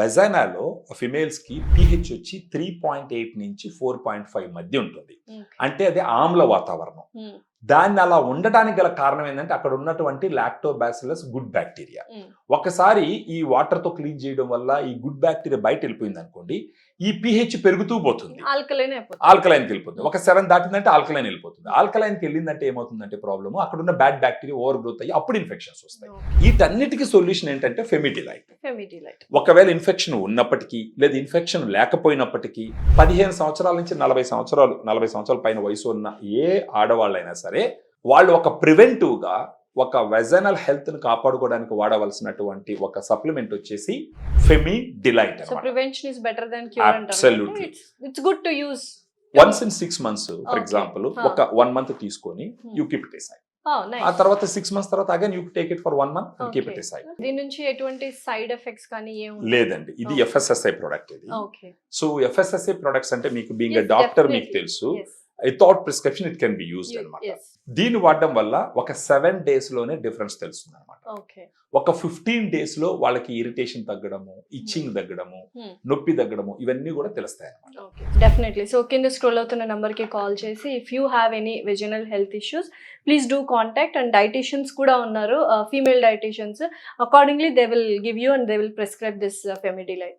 వెజైనాలో ఫిమేల్స్‌కి pH వచ్చి 3.8 నుంచి 4.5 మధ్య ఉంటుంది. అంటే అది ఆమ్ల వాతావరణం. దాన్ని అలా ఉండడానికి గల కారణం ఏంటంటే అక్కడ ఉన్నటువంటి లాక్టోబాసిల్లస్ గుడ్ బ్యాక్టీరియా. ఒకసారి ఈ వాటర్‌తో క్లీన్ చేయడం వల్ల ఈ గుడ్ బ్యాక్టీరియా బయట వెళ్ళిపోయింది అనుకోండి, ఈ పీహెచ్ పెరుగుతూ పోతుంది. ఆల్కలైన్‌కి వెళ్ళిపోతుంది. ఒక 7 దాటిందంటే ఆల్కలైన్ వెళ్ళిపోతుంది. ఆల్కలైన్‌కి వెళ్ళిందంటే ఏమవుతుందంటే ప్రాబ్లమ్ అక్కడ ఉన్న బ్యాడ్ బ్యాక్టీరియా ఓవర్ గ్రోత్ అయ్యి అప్పుడు ఇన్ఫెక్షన్స్ వస్తాయి. వీటన్నిటికీ సొల్యూషన్ ఏంటంటే ఫెమిడిలైట్. ఒకవేళ ఇన్ఫెక్షన్ ఉన్నప్పటికీ లేదా ఇన్ఫెక్షన్ లేకపోయినప్పటికీ 15 సంవత్సరాల నుంచి 40 సంవత్సరాల పైన వయసు ఉన్న ఏ ఆడవాళ్ళైనా సరే వాళ్ళు ఒక ప్రివెంటివ్గా ఒక వెజనల్ హెల్త్ ని కాపాడుకోవడానికి వాడవలసినటువంటి ఒక సప్లిమెంట్ వచ్చేసి Femidelight. Absolutely it's good to use once in 6 months for example ఒక 1 month తీసుకొని యూ కీప్ ఇట్ aside. ఆ తర్వాత 6 months తర్వాత again you take it for 1 month and keep it aside. దీని నుంచి ఎటువంటి సైడ్ ఎఫెక్ట్స్ కానీ లేదండి. ఇది FSSAI ప్రొడక్ట్. ఇది సో FSSAI ప్రొడక్ట్స్ అంటే మీకు బీయింగ్ ఎ డాక్టర్ మీకు తెలుసు, without prescription it can be used అనమాట. దీన్ని వాడడం వల్ల ఒక 7 days లోనే డిఫరెన్స్ తెలుస్తుంది అనమాట. ఒక 15 days లో వాళ్ళకి ఇరిటేషన్ తగ్గడము, ఇచ్చింగ్ తగ్గడము, నొప్పి తగ్గడము ఇవన్నీ కూడా తెలుస్తాయి అనమాట. డెఫినెట్లీ. సో కింద స్క్రోల్ అవుతున్న నంబర్ కి కాల్ చేసి if you have any vaginal health issues please do contact. And dietitians కూడా ఉన్నారు, female dietitians. Accordingly they will give you and they will prescribe this ఫెమిడిలైట్.